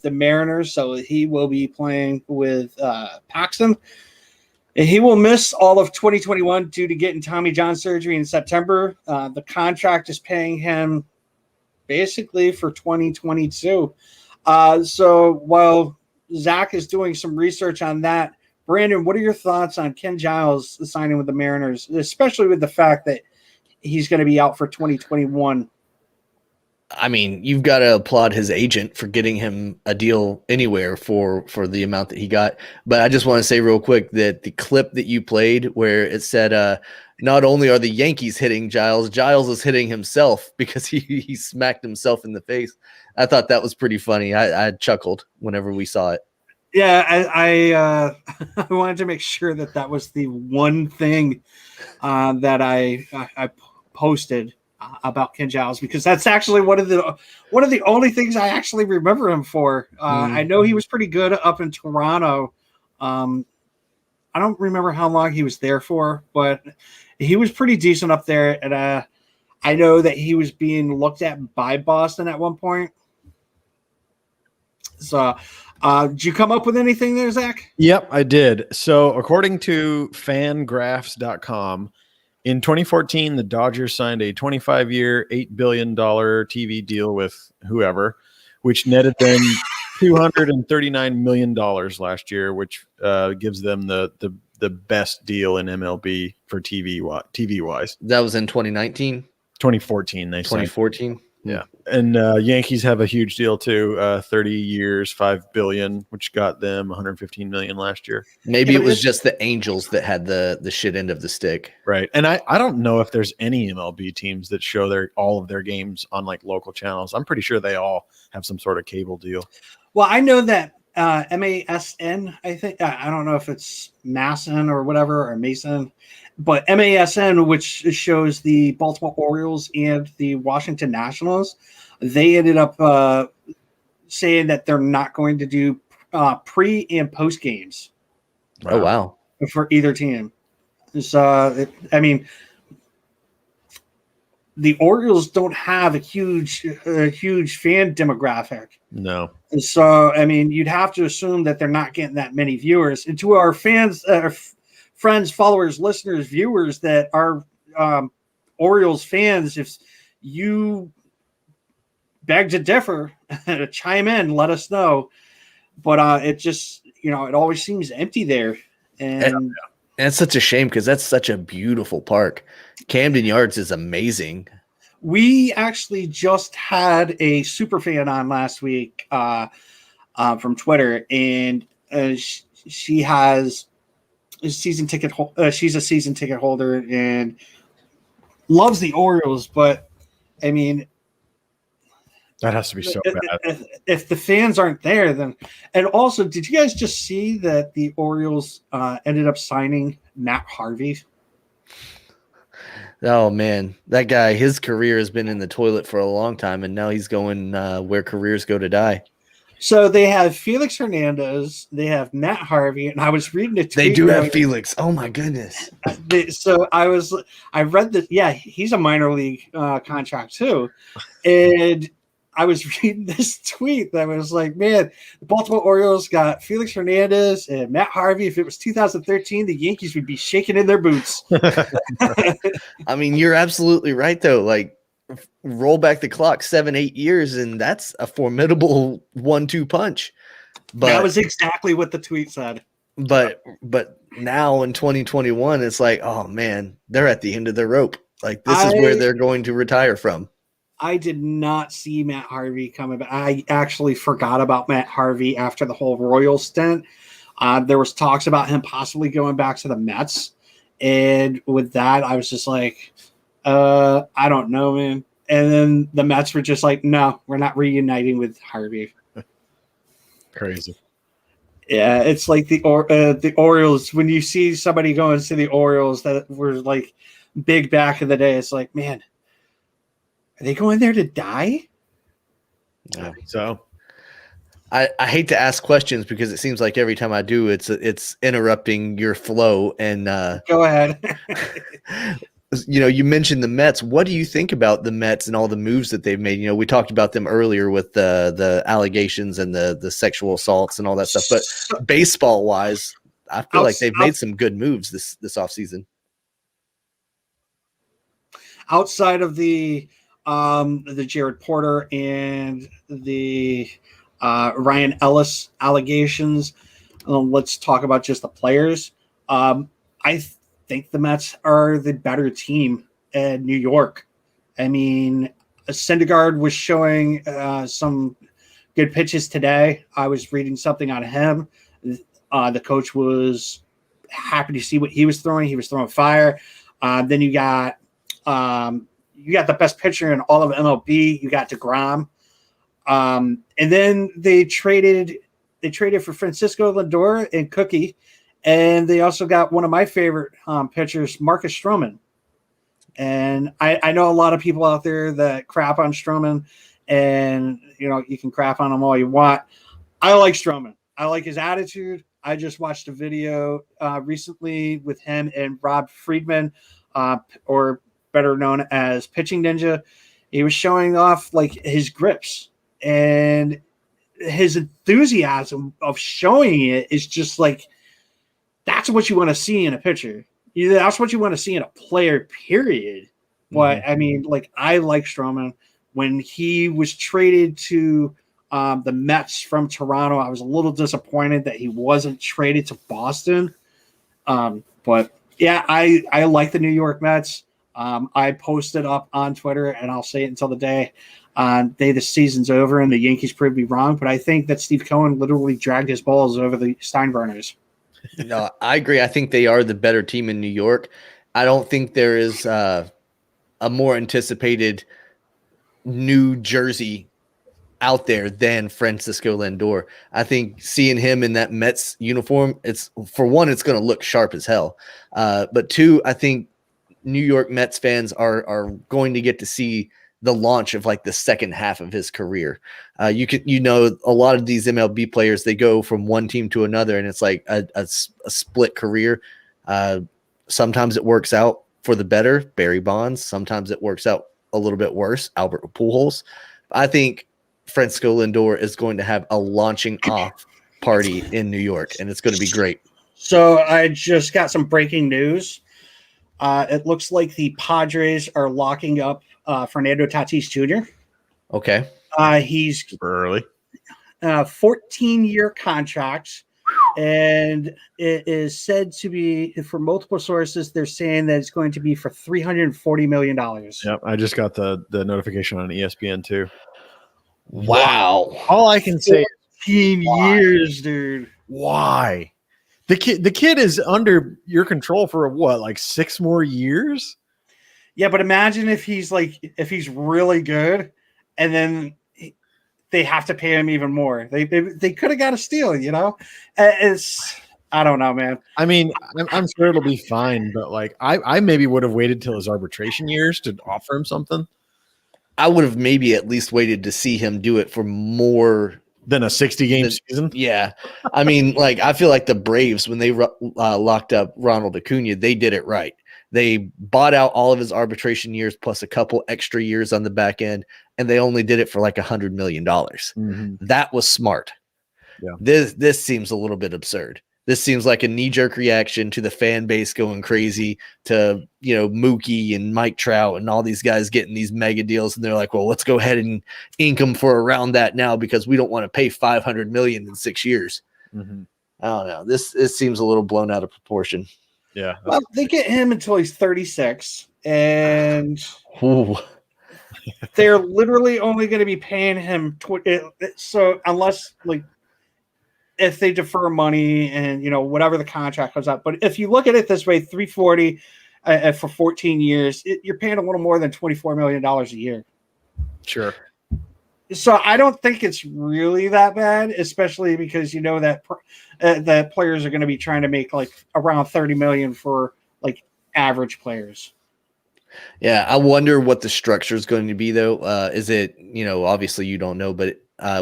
the Mariners, so he will be playing with Paxton. He will miss all of 2021 due to getting Tommy John surgery in September. The contract is paying him basically for 2022. So while Zach is doing some research on that, Brandon, what are your thoughts on Ken Giles signing with the Mariners, especially with the fact that he's going to be out for 2021? I mean, you've got to applaud his agent for getting him a deal anywhere for the amount that he got. But I just want to say real quick that the clip that you played where it said not only are the Yankees hitting Giles is hitting himself because he smacked himself in the face. I thought that was pretty funny. I chuckled whenever we saw it. Yeah, I wanted to make sure that was the one thing that I posted about Ken Giles, because that's actually one of the only things I actually remember him for. I know he was pretty good up in Toronto. I don't remember how long he was there for, but he was pretty decent up there. And I know that he was being looked at by Boston at one point. So did you come up with anything there, Zach? Yep, I did. So according to fangraphs.com, in 2014, the Dodgers signed a 25-year, $8 billion TV deal with whoever, which netted them $239 million last year, which gives them the best deal in MLB for TV-wise. That was in 2019? 2014, they signed. 2014? Yeah. And Yankees have a huge deal too, 30 years, $5 billion, which got them $115 million last year. Maybe it was just the Angels that had the shit end of the stick. Right. And I don't know if there's any MLB teams that show all of their games on like local channels. I'm pretty sure they all have some sort of cable deal. Well, I know that MASN, I think, I don't know if it's Masson or whatever, or Mason, but MASN, which shows the Baltimore Orioles and the Washington Nationals, they ended up saying that they're not going to do pre and post games. Oh, wow. For either team. So, I mean, the Orioles don't have a huge fan demographic. No. So, I mean, you'd have to assume that they're not getting that many viewers. And to our fans, friends, followers, listeners, viewers that are Orioles fans, if you beg to differ, chime in, let us know. But it just, it always seems empty there. And it's such a shame because that's such a beautiful park. Camden Yards is amazing. We actually just had a super fan on last week from Twitter, and she has a season ticket. She's a season ticket holder and loves the Orioles. But I mean, that has to be so bad. If the fans aren't there, then. And also, did you guys just see that the Orioles ended up signing Matt Harvey? Oh, man, that guy, his career has been in the toilet for a long time, and now he's going where careers go to die. So they have Felix Hernandez, they have Matt Harvey, and I was reading a tweet. They do have Felix. Oh, my goodness. So I read that, yeah, he's a minor league contract too. And I was reading this tweet that was like, man, the Baltimore Orioles got Felix Hernandez and Matt Harvey. If it was 2013, the Yankees would be shaking in their boots. I mean, you're absolutely right, though. Like, roll back the clock 7-8 years, and that's a formidable 1-2 punch. But that was exactly what the tweet said. But now in 2021, it's like, oh, man, they're at the end of their rope. Like, this is where they're going to retire from. I did not see Matt Harvey coming back. I actually forgot about Matt Harvey after the whole Royals stint. There was talks about him possibly going back to the Mets. And with that, I was just like, I don't know, man. And then the Mets were just like, no, we're not reuniting with Harvey. Crazy. Yeah, it's like the Orioles. When you see somebody going to the Orioles that were like big back in the day, it's like, man, are they going there to die? Yeah. So I hate to ask questions because it seems like every time I do, it's interrupting your flow. And go ahead. You mentioned the Mets. What do you think about the Mets and all the moves that they've made? We talked about them earlier with the allegations and the sexual assaults and all that stuff. But baseball wise, I feel like they've made some good moves this offseason. Outside of the Jared Porter and the Ryan Ellis allegations, let's talk about just the players. I think the Mets are the better team in New York. I mean, Syndergaard was showing some good pitches today. I was reading something on him. The coach was happy to see what he was throwing. He was throwing fire. Then you got the best pitcher in all of MLB. You got DeGrom. And then they traded for Francisco Lindor and Cookie. And they also got one of my favorite pitchers, Marcus Stroman. And I know a lot of people out there that crap on Stroman, and you can crap on him all you want. I like Stroman. I like his attitude. I just watched a video recently with him and Rob Friedman, or better known as Pitching Ninja. He was showing off like his grips, and his enthusiasm of showing it is just like, that's what you want to see in a pitcher. That's what you want to see in a player, period. But I mean, like, I like Stroman. When he was traded to the Mets from Toronto, I was a little disappointed that he wasn't traded to Boston. But yeah, I like the New York Mets. I posted up on Twitter, and I'll say it until the day the season's over and the Yankees proved me wrong. But I think that Steve Cohen literally dragged his balls over the Steinbrenners. No, I agree. I think they are the better team in New York. I don't think there is a more anticipated New Jersey out there than Francisco Lindor. I think seeing him in that Mets uniform, it's going to look sharp as hell. But two, I think New York Mets fans are going to get to see the launch of like the second half of his career. A lot of these MLB players, they go from one team to another, and it's like a split career. Sometimes it works out for the better, Barry Bonds. Sometimes it works out a little bit worse, Albert Pujols. I think Francisco Lindor is going to have a launching off party in New York, and it's going to be great. So I just got some breaking news. It looks like the Padres are locking up Fernando Tatis Jr. Okay. He's early. 14-year contract, and it is said to be, for multiple sources, they're saying that it's going to be for $340 million. Yep, I just got the notification on ESPN too. Wow. All I can say, 14 years, dude. Why? The kid is under your control for what, like 6 more years? Yeah, but imagine if he's really good, and then they have to pay him even more. They could have got a steal, I don't know, man. I mean, I'm sure it'll be fine, but like I maybe would have waited till his arbitration years to offer him something. I would have maybe at least waited to see him do it for more than a 60-game season. Yeah. I mean, like, I feel like the Braves, when they locked up Ronald Acuna, they did it right. They bought out all of his arbitration years plus a couple extra years on the back end, and they only did it for like $100 million. Mm-hmm. That was smart. Yeah. This seems a little bit absurd. This seems like a knee-jerk reaction to the fan base going crazy, to, Mookie and Mike Trout and all these guys getting these mega deals. And they're like, well, let's go ahead and ink them for around that now because we don't want to pay $500 million in 6 years. Mm-hmm. I don't know. This seems a little blown out of proportion. Yeah. Well, they get him until he's 36, and they're literally only going to be paying him. So unless, like, if they defer money and, whatever the contract comes up. But if you look at it this way, $340 for 14 years, you're paying a little more than $24 million a year. Sure. So I don't think it's really that bad, especially because that players are going to be trying to make like around $30 million for like average players. Yeah, I wonder what the structure is going to be, though. Is it, obviously you don't know, but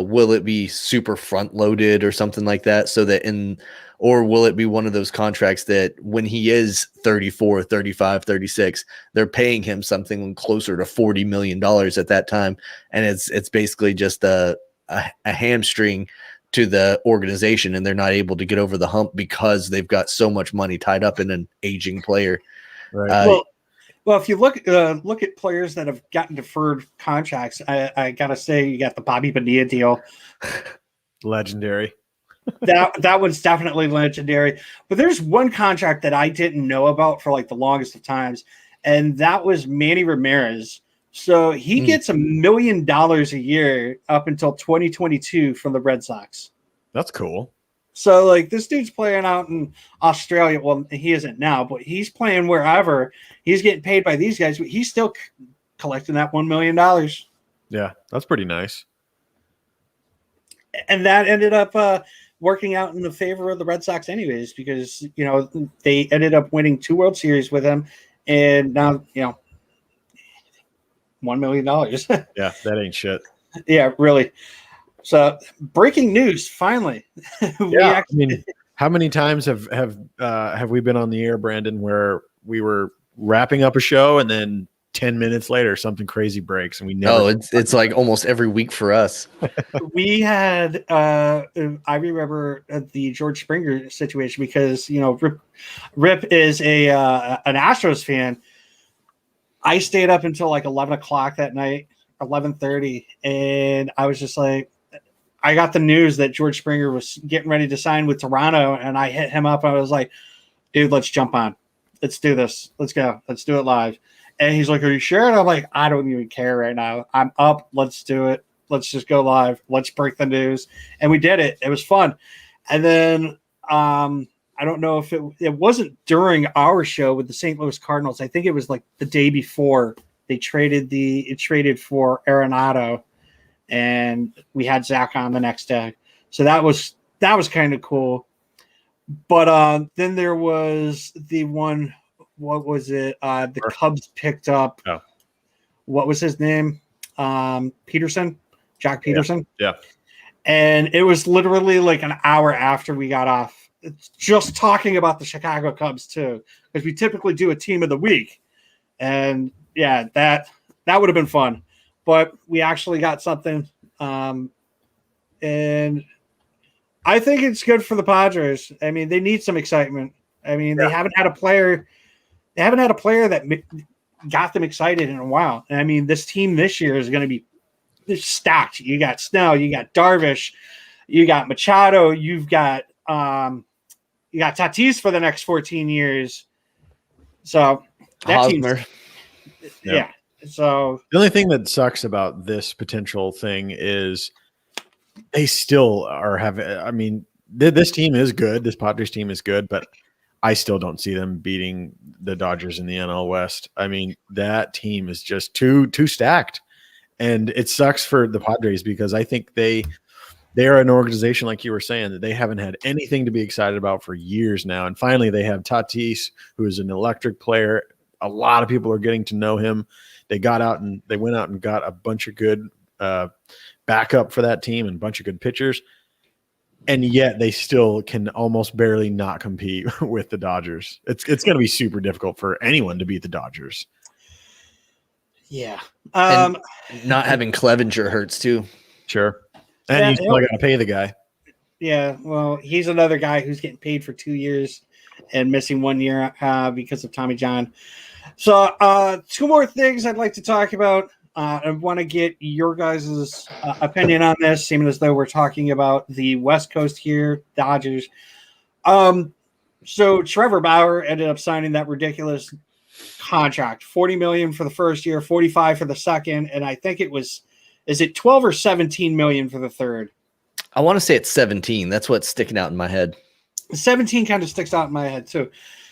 will it be super front loaded or something like that? Or will it be one of those contracts that when he is 34, 35, 36, they're paying him something closer to $40 million at that time. And it's basically just a hamstring to the organization, and they're not able to get over the hump because they've got so much money tied up in an aging player. Right. Well, if you look at players that have gotten deferred contracts, I gotta say you got the Bobby Bonilla deal. Legendary. that one's definitely legendary. But there's one contract that I didn't know about for like the longest of times, and that was Manny Ramirez. So he gets $1 million a year up until 2022 from the Red Sox. That's cool. So, like, this dude's playing out in Australia. Well, he isn't now, but he's playing wherever. He's getting paid by these guys, but he's still collecting that $1 million. Yeah, that's pretty nice. And that ended up working out in the favor of the Red Sox anyways, because, they ended up winning 2 World Series with him. And now, $1 million. Yeah, that ain't shit. Yeah, really. So, breaking news, finally. I mean, how many times have we been on the air, Brandon, where we were wrapping up a show and then 10 minutes later something crazy breaks and we never. Oh, it's like almost every week for us. We had I remember the George Springer situation because Rip is an Astros fan. I stayed up until like 11 o'clock that night, 11:30, and I was just like, I got the news that George Springer was getting ready to sign with Toronto, and I hit him up. I was like, dude, let's jump on. Let's do this. Let's go. Let's do it live. And he's like, are you sure? And I'm like, I don't even care right now. I'm up. Let's do it. Let's just go live. Let's break the news. And we did it. It was fun. And then I don't know if it wasn't during our show with the St. Louis Cardinals. I think it was like the day before they traded for Arenado. And we had Zach on the next day. So that was kind of cool. But then there was the one, what was it? The Cubs picked up, what was his name? Peterson, Jack Peterson. Yeah. And it was literally like an hour after we got off, just talking about the Chicago Cubs too, because we typically do a team of the week. And yeah, that would have been fun. But we actually got something, and I think it's good for the Padres. I mean, they need some excitement. I mean, they haven't had a player that got them excited in a while. And I mean, this team this year is going to be stacked. You got Snell, you got Darvish, you got Machado, you got Tatis for the next 14 years. So that Hosmer. Yeah. So the only thing that sucks about this potential thing is they still are having. I mean, this team is good. This Padres team is good, but I still don't see them beating the Dodgers in the NL West. I mean, that team is just too stacked, and it sucks for the Padres because I think they are an organization, like you were saying, that they haven't had anything to be excited about for years now, and finally they have Tatis, who is an electric player. A lot of people are getting to know him. They went out and got a bunch of good backup for that team and a bunch of good pitchers. And yet they still can almost barely not compete with the Dodgers. It's going to be super difficult for anyone to beat the Dodgers. Yeah. And not having Clevenger hurts too. Sure. And you still got to pay the guy. Yeah. Well, he's another guy who's getting paid for 2 years and missing 1 year because of Tommy John. So 2 more things I'd like to talk about. I want to get your guys' opinion on this, seeming as though we're talking about the West Coast here, Dodgers. So Trevor Bauer ended up signing that ridiculous contract, $40 million for the first year, $45 for the second, and I think is it $12 or $17 million for the third? I want to say it's 17. That's what's sticking out in my head. 17 kind of sticks out in my head too.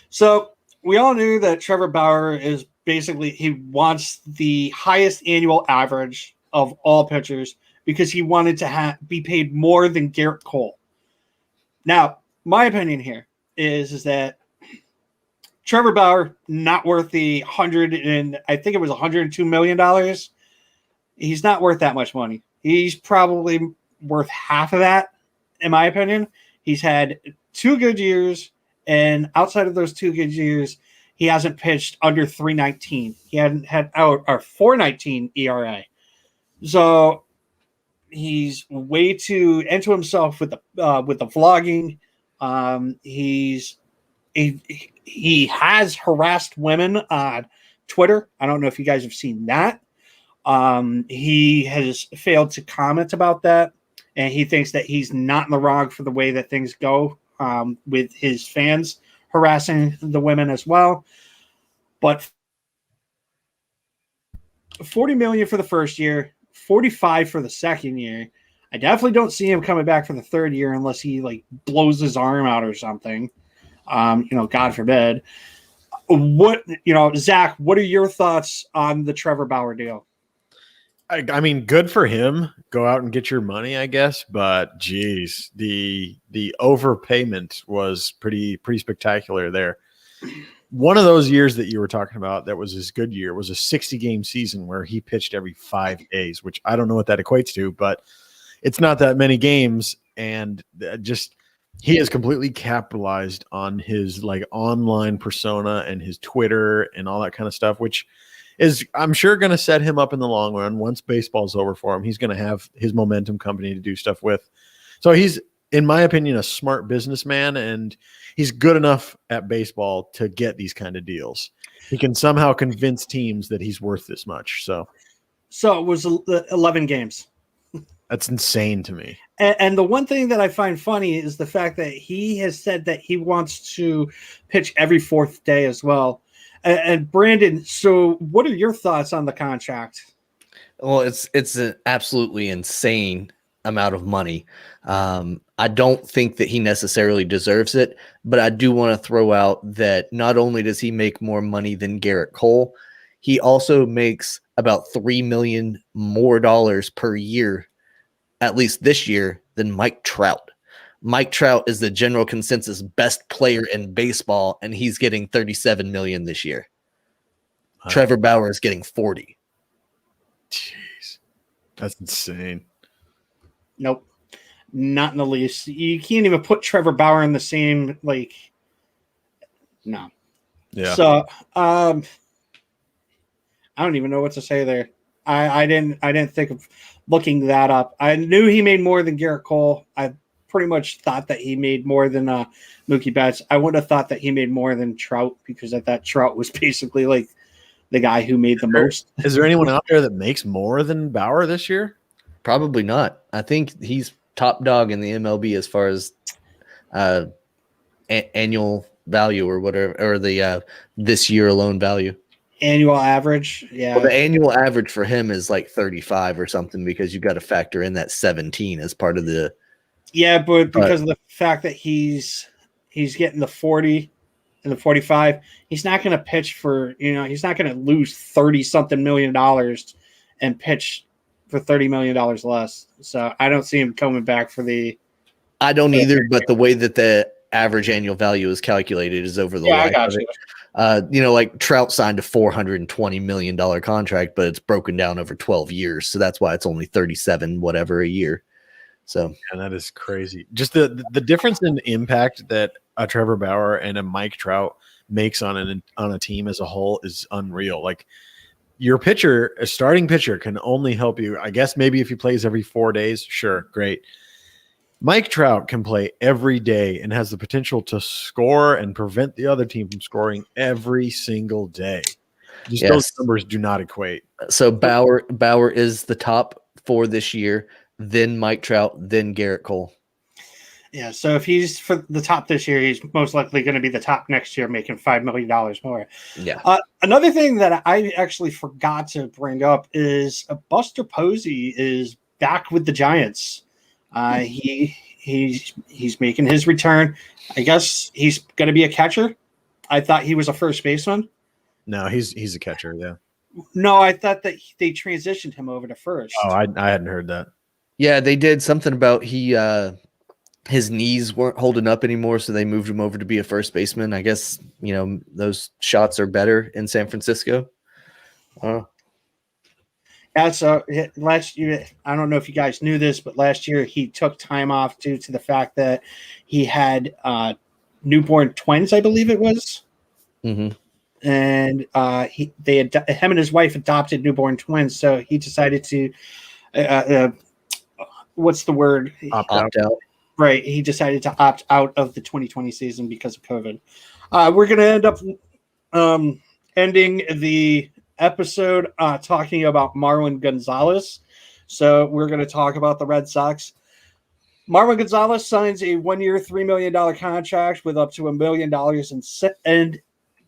So we all knew that Trevor Bauer is basically, he wants the highest annual average of all pitchers because he wanted to be paid more than Garrett Cole. Now, my opinion here is that Trevor Bauer not worth the I think it was $102 million. He's not worth that much money. He's probably worth half of that, in my opinion. He's had 2 good years, and outside of those 2 good years, he hasn't pitched under 3.19. He hadn't had our 4.19 ERA. So he's way too into himself with the vlogging. He has harassed women on Twitter. I don't know if you guys have seen that. He has failed to comment about that, and he thinks that he's not in the wrong for the way that things go with his fans harassing the women as well. But $40 million for the first year, $45 for the second year. I definitely don't see him coming back for the third year unless he like blows his arm out or something. God forbid. Zach, what are your thoughts on the Trevor Bauer deal? I mean, good for him. Go out and get your money, I guess. But geez, the overpayment was pretty spectacular there. One of those years that you were talking about that was his good year was a 60-game season where he pitched every 5 days, which I don't know what that equates to, but it's not that many games. And just he has completely capitalized on his like online persona and his Twitter and all that kind of stuff, which is, I'm sure, going to set him up in the long run. Once baseball's over for him, he's going to have his momentum company to do stuff with. So he's, in my opinion, a smart businessman, and he's good enough at baseball to get these kind of deals. He can somehow convince teams that he's worth this much. So it was 11 games. That's insane to me. And the one thing that I find funny is the fact that he has said that he wants to pitch every 4th day as well. And Brandon, so what are your thoughts on the contract? Well, it's an absolutely insane amount of money. I don't think that he necessarily deserves it, but I do want to throw out that not only does he make more money than Garrett Cole, he also makes about $3 million more per year, at least this year, than Mike Trout. Mike Trout is the general consensus best player in baseball, and he's getting $37 million this year. Wow. Trevor Bauer is getting 40. Jeez, that's insane. Nope, not in the least. You can't even put Trevor Bauer in the same no. Yeah. So I don't even know what to say there. I didn't think of looking that up. I knew he made more than Garrett Cole. I pretty much thought that he made more than Mookie Betts. I would have thought that he made more than Trout because I thought Trout was basically like the guy who made the most. Is there anyone out there that makes more than Bauer this year? Probably not. I think he's top dog in the MLB as far as annual value or whatever, or the this year alone value. Annual average, yeah. Well, the annual average for him is like 35 or something because you got to factor in that 17 as part of the. Yeah, but because of the fact that he's getting the 40 and the 45, he's not going to pitch for, he's not going to lose 30-something million dollars and pitch for $30 million less. So I don't see him coming back for the. I don't either, but the way that the average annual value is calculated is over the life of it. Like Trout signed a $420 million contract, but it's broken down over 12 years. So that's why it's only 37 whatever a year. So and that is crazy. Just the difference in impact that a Trevor Bauer and a Mike Trout makes on a team as a whole is unreal. Like your pitcher, a starting pitcher, can only help you. I guess maybe if he plays every 4 days, sure, great. Mike Trout can play every day and has the potential to score and prevent the other team from scoring every single day. Just those numbers do not equate. So Bauer is the top 4 this year, then Mike Trout, then Garrett Cole. Yeah, so if he's for the top this year, he's most likely going to be the top next year, making $5 million more. Yeah. Another thing that I actually forgot to bring up is Buster Posey is back with the Giants. He's making his return. I guess he's going to be a catcher. I thought he was a first baseman. No, he's a catcher. Yeah. No, I thought that they transitioned him over to first. Oh, I hadn't heard that. Yeah, they did something about his knees weren't holding up anymore, so they moved him over to be a first baseman. I guess, those shots are better in San Francisco. Yeah, so last year, I don't know if you guys knew this, but last year he took time off due to the fact that he had newborn twins, I believe it was. Mm-hmm. And him and his wife adopted newborn twins, so he decided to what's the word? Opt out. Right. He decided to opt out of the 2020 season because of COVID. We're going to end up ending the episode talking about Marwin Gonzalez. So we're going to talk about the Red Sox. Marwin Gonzalez signs a 1-year, $3 million contract with up to $1 million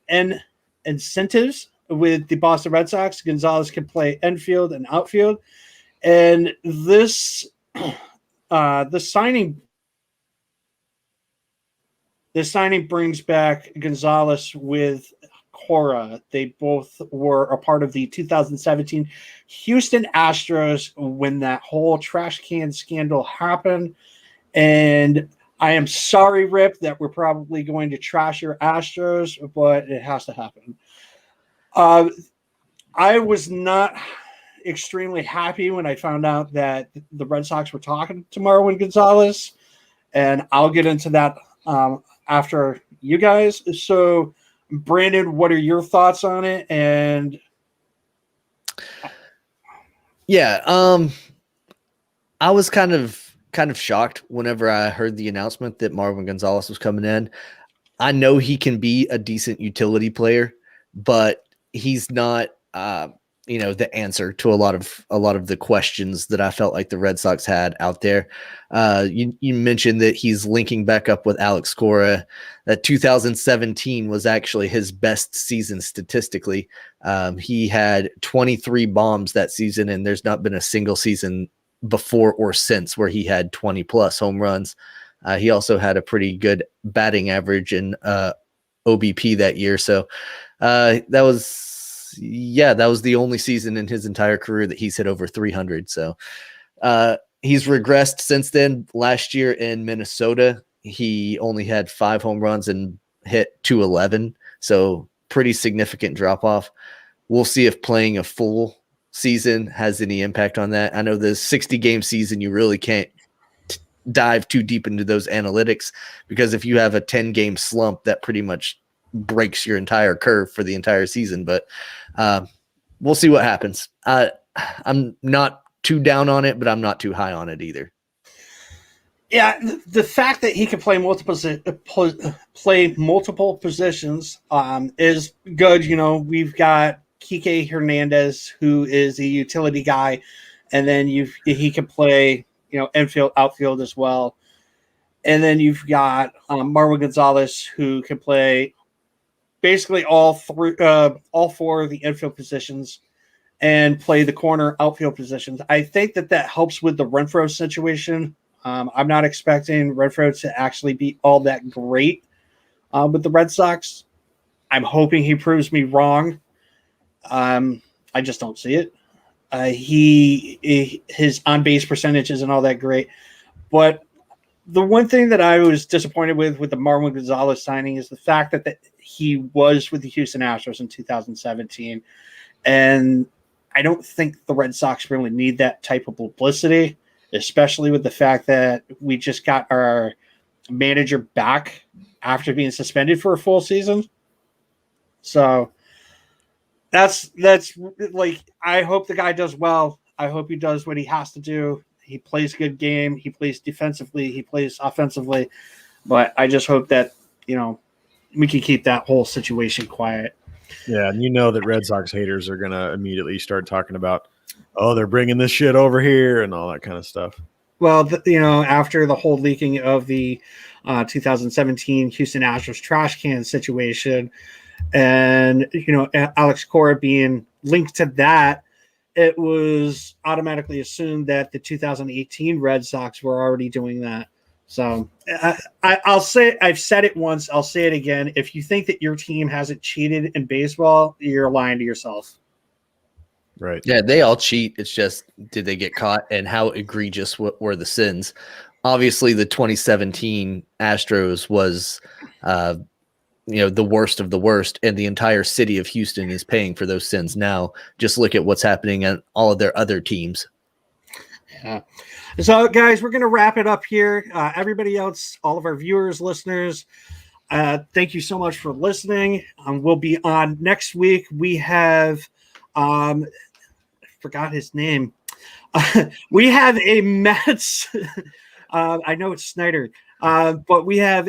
in incentives with the Boston Red Sox. Gonzalez can play infield and outfield. And this signing brings back Gonzalez with Cora. They both were a part of the 2017 Houston Astros when that whole trash can scandal happened. And I am sorry, Rip, that we're probably going to trash your Astros, but it has to happen. I was not extremely happy when I found out that the Red Sox were talking to Marwin Gonzalez, and I'll get into that after you guys. So, Brandon, what are your thoughts on it? And yeah, I was kind of shocked whenever I heard the announcement that Marwin Gonzalez was coming in. I know he can be a decent utility player, but he's not the answer to a lot of the questions that I felt like the Red Sox had out there. You mentioned that he's linking back up with Alex Cora. That 2017 was actually his best season statistically. He had 23 bombs that season, and there's not been a single season before or since where he had 20 plus home runs. He also had a pretty good batting average in OBP that year. So that was the only season in his entire career that he's hit over 300. So he's regressed since then. Last year in Minnesota, he only had 5 home runs and hit 211. So pretty significant drop off. We'll see if playing a full season has any impact on that. I know the 60-game season, you really can't dive too deep into those analytics, because if you have a 10-game slump, that pretty much breaks your entire curve for the entire season. But we'll see what happens. I'm not too down on it, but I'm not too high on it either. Yeah, the fact that he can play multiple positions is good. We've got Kike Hernandez, who is a utility guy, and then he can play infield, outfield as well. And then you've got Marwin Gonzalez, who can play basically all 4 of the infield positions and play the corner outfield positions. I think that helps with the Renfroe situation. I'm not expecting Renfroe to actually be all that great with the Red Sox. I'm hoping he proves me wrong. I just don't see it. His on-base percentage isn't all that great. But the one thing that I was disappointed with the Marwin Gonzalez signing is the fact that he was with the Houston Astros in 2017. And I don't think the Red Sox really need that type of publicity, especially with the fact that we just got our manager back after being suspended for a full season. So that's like, I hope the guy does well. I hope he does what he has to do. He plays a good game. He plays defensively. He plays offensively. But I just hope that, we can keep that whole situation quiet. Yeah, and that Red Sox haters are going to immediately start talking about, oh, they're bringing this shit over here and all that kind of stuff. Well, after the whole leaking of the 2017 Houston Astros trash can situation, and Alex Cora being linked to that, it was automatically assumed that the 2018 Red Sox were already doing that. So I'll say, I've said it once, I'll say it again. If you think that your team hasn't cheated in baseball, you're lying to yourself. Right. Yeah, they all cheat. It's just, did they get caught, and how egregious were the sins? Obviously, the 2017 Astros was, the worst of the worst, and the entire city of Houston is paying for those sins now. Just look at what's happening at all of their other teams. Yeah. So, guys, we're going to wrap it up here. Everybody else, all of our viewers, listeners, thank you so much for listening. We'll be on next week. We have, I forgot his name. We have a Mets. I know it's Snyder. But we're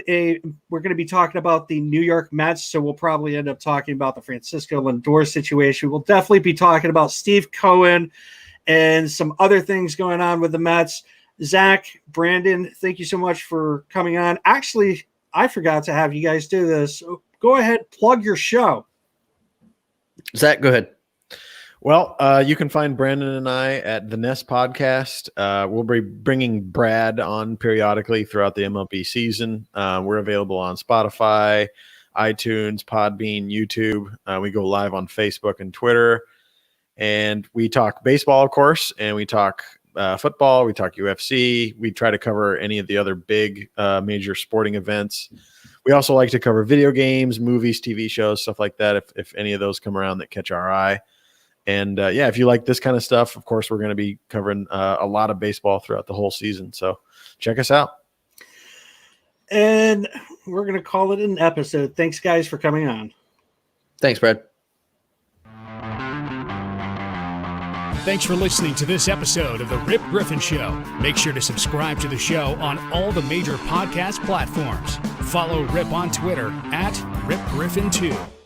going to be talking about the New York Mets, so we'll probably end up talking about the Francisco Lindor situation. We'll definitely be talking about Steve Cohen and some other things going on with the Mets. Zach, Brandon, thank you so much for coming on. Actually, I forgot to have you guys do this. So go ahead, plug your show. Zach, go ahead. Well, you can find Brandon and I at the Nest Podcast. We'll be bringing Brad on periodically throughout the MLB season. We're available on Spotify, iTunes, Podbean, YouTube. We go live on Facebook and Twitter. And we talk baseball, of course, and we talk football. We talk UFC. We try to cover any of the other big major sporting events. We also like to cover video games, movies, TV shows, stuff like that, if any of those come around that catch our eye. And if you like this kind of stuff, of course, we're going to be covering a lot of baseball throughout the whole season. So check us out. And we're going to call it an episode. Thanks, guys, for coming on. Thanks, Brad. Thanks for listening to this episode of The Rip Griffin Show. Make sure to subscribe to the show on all the major podcast platforms. Follow Rip on Twitter at RipGriffin2.